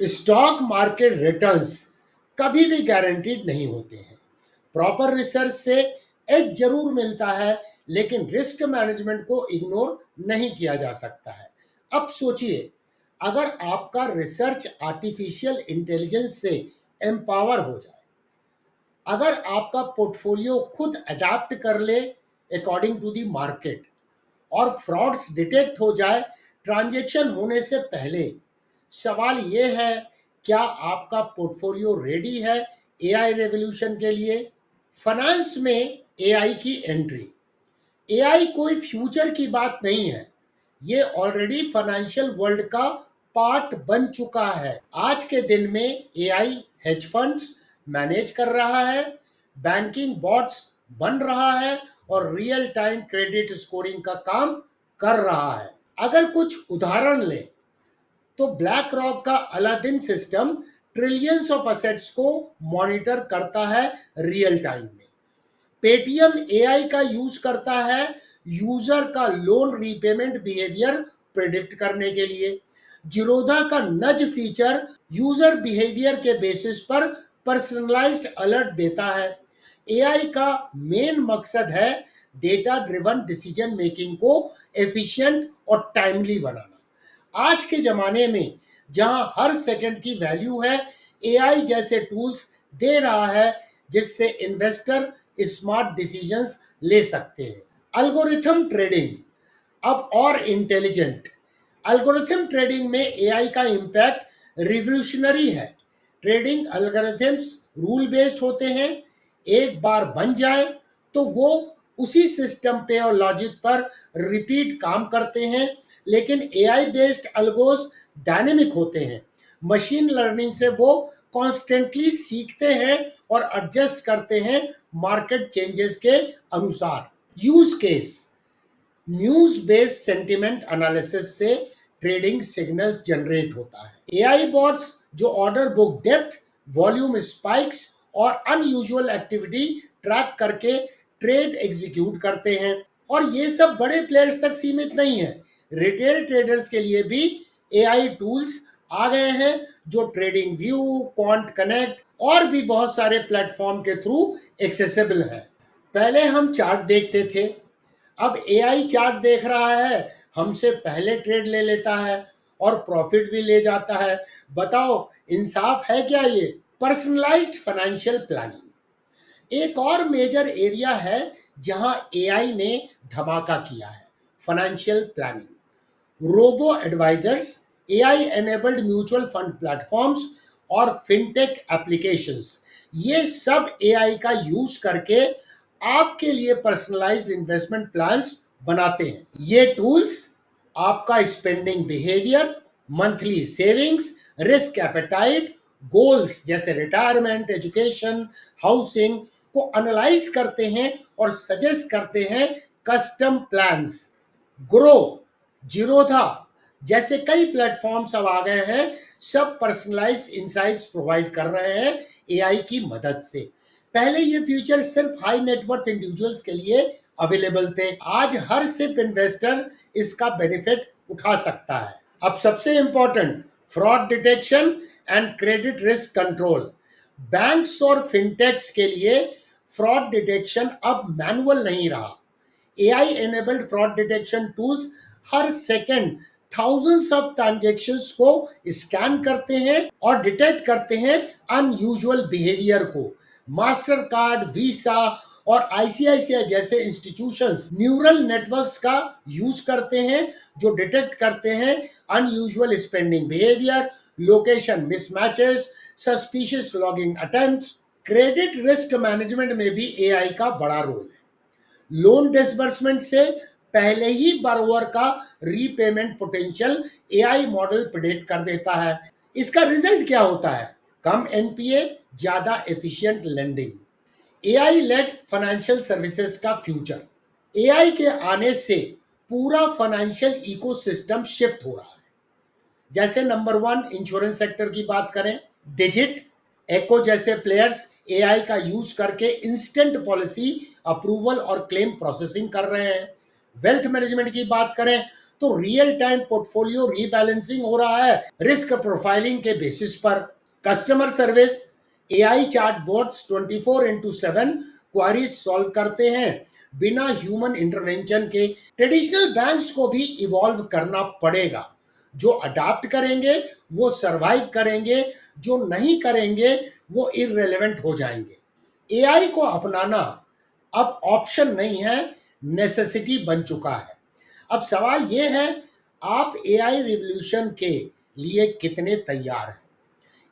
Stock market returns कभी भी guaranteed नहीं होते हैं। प्रॉपर रिसर्च से एज जरूर मिलता है, लेकिन रिस्क मैनेजमेंट को इग्नोर नहीं किया जा सकता है। अब सोचिए, अगर आपका रिसर्च आर्टिफिशियल इंटेलिजेंस से एम्पावर हो जाए, अगर आपका पोर्टफोलियो खुद अडाप्ट कर ले अकॉर्डिंग टू द मार्केट, और फ्रॉड्स डिटेक्ट हो जाए ट्रांजैक्शन होने से पहले, सवाल यह है, क्या आपका पोर्टफोलियो रेडी है एआई रेवोल्यूशन के लिए? फाइनेंस में एआई की एंट्री। एआई कोई फ्यूचर की बात नहीं है, ये ऑलरेडी फाइनेंशियल वर्ल्ड का पार्ट बन चुका है। आज के दिन में एआई हेज फंड्स मैनेज कर रहा है, बैंकिंग बॉट्स बन रहा है, और रियल टाइम क्रेडिट स्कोरिंग का काम कर रहा है। अगर कुछ उदाहरण लें, तो ब्लैक रॉक का Aladdin system trillions of assets को मॉनिटर करता है रियल टाइम में। पेटीएम एआई का यूज करता है यूजर का लोन रीपेमेंट बिहेवियर प्रेडिक्ट करने के लिए। जीरोधा का नज फीचर यूजर बिहेवियर के बेसिस पर पर्सनलाइज्ड अलर्ट देता है। एआई का मेन मकसद है डेटा ड्रिवन डिसीजन मेकिंग को एफिशिएंट और टाइमली बनाना। आज के जमाने में जहां हर सेकंड की वैल्यू है, एआई जैसे टूल्स दे रहा है जिससे इन्वेस्टर स्मार्ट डिसीजंस ले सकते हैं। अल्गोरिथम ट्रेडिंग अब और इंटेलिजेंट। अल्गोरिथम ट्रेडिंग में एआई का इम्पैक्ट रिवोल्यूशनरी है। ट्रेडिंग अल्गोरिथम्स रूल बेस्ड होते हैं, एक बार बन जाए तो वो उसी सिस्टम पे और लॉजिक पर रिपीट काम करते हैं। लेकिन एआई बेस्ड अल्गोस डायनेमिक होते हैं। मशीन लर्निंग से वो कॉन्स्टेंटली सीखते हैं और एडजस्ट करते हैं मार्केट चेंजेस के अनुसार। Use case, news based sentiment analysis से ट्रेडिंग सिग्नल्स जनरेट होता है। एआई बॉट्स जो order book depth, volume spikes और अनयूजुअल एक्टिविटी ट्रैक करके ट्रेड एग्जीक्यूट करते हैं। और ये सब बड़े प्लेयर्स तक सीमित नहीं है, रिटेल ट्रेडर्स के लिए भी एआई टूल्स आ गए हैं जो ट्रेडिंग व्यू, क्वांट कनेक्ट और भी बहुत सारे प्लेटफॉर्म के थ्रू एक्सेसिबल है। पहले हम चार्ट देखते थे, अब एआई चार्ट देख रहा है, हमसे पहले ट्रेड ले लेता है और प्रॉफिट भी ले जाता है। बताओ, इंसाफ है क्या ये? पर्सनलाइज्ड फाइनेंशियल प्लानिंग एक और मेजर एरिया है जहां एआई ने धमाका किया है। Financial planning, robo advisors, AI enabled mutual fund platforms और फिनटेक एप्लीकेशंस, ये सब एआई का यूज करके आपके लिए पर्सनलाइज्ड इन्वेस्टमेंट प्लान्स बनाते हैं। ये टूल्स आपका spending behaviour, monthly savings, risk appetite, goals जैसे रिटायरमेंट, एजुकेशन, हाउसिंग को एनालाइज करते हैं और सजेस्ट करते हैं कस्टम प्लान्स। ग्रो, जीरोधा जैसे कई प्लेटफॉर्म्स अब आ गए हैं, सब पर्सनलाइज्ड इनसाइट्स प्रोवाइड कर रहे हैं एआई की मदद से। पहले ये फीचर सिर्फ हाई नेटवर्थ इंडिविजुअल्स के लिए अवेलेबल थे, आज हर सिप इन्वेस्टर इसका बेनिफिट उठा सकता है। अब सबसे important, fraud detection and credit risk control. Banks और फिनटेक्स के लिए फ्रॉड डिटेक्शन अब मैनुअल नहीं रहा। AI enabled fraud detection tools हर सेकंड थाउजेंड्स ऑफ ट्रांजैक्शंस को स्कैन करते हैं और डिटेक्ट करते हैं अनयूजुअल बिहेवियर को। मास्टर कार्ड, वीसा और आईसीआईसीआई जैसे इंस्टीट्यूशंस न्यूरल नेटवर्क्स का यूज करते हैं जो डिटेक्ट करते हैं unusual spending behaviour, location mismatches, suspicious logging attempts. Credit risk management में भी एआई का बड़ा रोल है। लोन डिसबर्समेंट से पहले ही borrower का repayment potential AI model predict कर देता है। इसका रिजल्ट क्या होता है? कम एनपीए, ज्यादा efficient lending. AI led financial services का फ्यूचर। एआई के आने से पूरा फाइनेंशियल इकोसिस्टम शिफ्ट हो रहा है। जैसे नंबर 1 इंश्योरेंस सेक्टर की बात करें, डिजिट, एको जैसे प्लेयर्स एआई का यूज करके इंस्टेंट पॉलिसी अप्रूवल और क्लेम प्रोसेसिंग कर रहे हैं। वेल्थ मैनेजमेंट की बात करें तो रियल टाइम पोर्टफोलियो रीबैलेंसिंग हो रहा है रिस्क प्रोफाइलिंग के बेसिस पर। Customer service, AI chatbots 24/7 queries solve करते हैं बिना ह्यूमन इंटरवेंशन के। ट्रेडिशनल बैंक्स को भी इवॉल्व करना पड़ेगा। जो अडाप्ट करेंगे वो सरवाइव करेंगे, जो नहीं करेंगे वो इररिलेवेंट हो जाएंगे। एआई को अपनाना अब ऑप्शन नहीं है, नेसेसिटी बन चुका है। अब सवाल यह है, आप एआई रिवॉल्यूशन के लिए कितने तैयार हैं?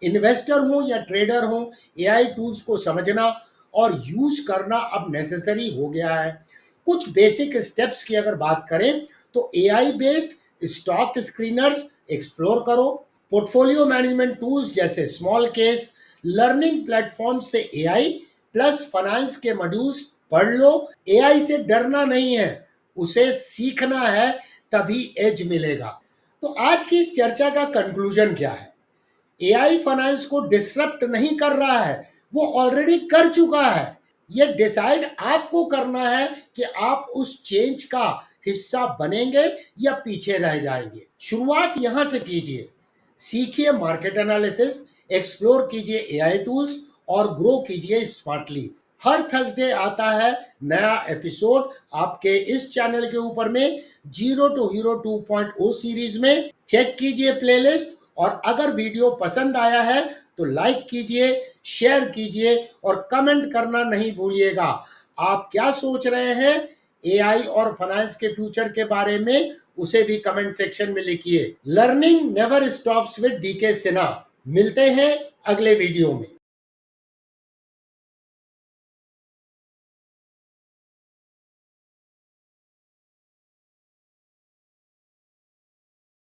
इन्वेस्टर हो या ट्रेडर हो, एआई टूल्स को समझना और यूज करना अब नेसेसरी हो गया है। कुछ बेसिक स्टेप्स की अगर बात करें तो AI based stock screeners explore करो। पोर्टफोलियो मैनेजमेंट टूल्स जैसे स्मॉल केस लर्निंग प्लेटफॉर्म से एआई प्लस फाइनेंस के मॉड्यूल्स पढ़ लो। एआई से डरना नहीं है, उसे सीखना है, तभी एज मिलेगा। तो आज की इस चर्चा का कंक्लूजन क्या है? एआई फाइनेंस को डिसरप्ट नहीं कर रहा है, वो ऑलरेडी कर चुका है। ये डिसाइड आपको करना है कि आप उस चेंज का हिस्सा बनेंगे या पीछे रह जाएंगे। शुरुआत यहां से कीजिए, सीखिए मार्केट एनालिसिस, एक्सप्लोर कीजिए एआई टूल्स और ग्रो कीजिए स्मार्टली। हर थर्सडे आता है नया एपिसोड आपके इस चैनल के ऊपर में, जीरो टू हीरो 2.0 सीरीज में। चेक कीजिए प्लेलिस्ट, और अगर वीडियो पसंद आया है तो लाइक कीजिए, शेयर कीजिए और कमेंट करना नहीं भूलिएगा। आप क्या सोच रहे हैं एआई और फाइनेंस के फ्यूचर के बारे में, उसे भी कमेंट सेक्शन में लिखिए। Learning never stops with DK Sinha. मिलते हैं अगले वीडियो में।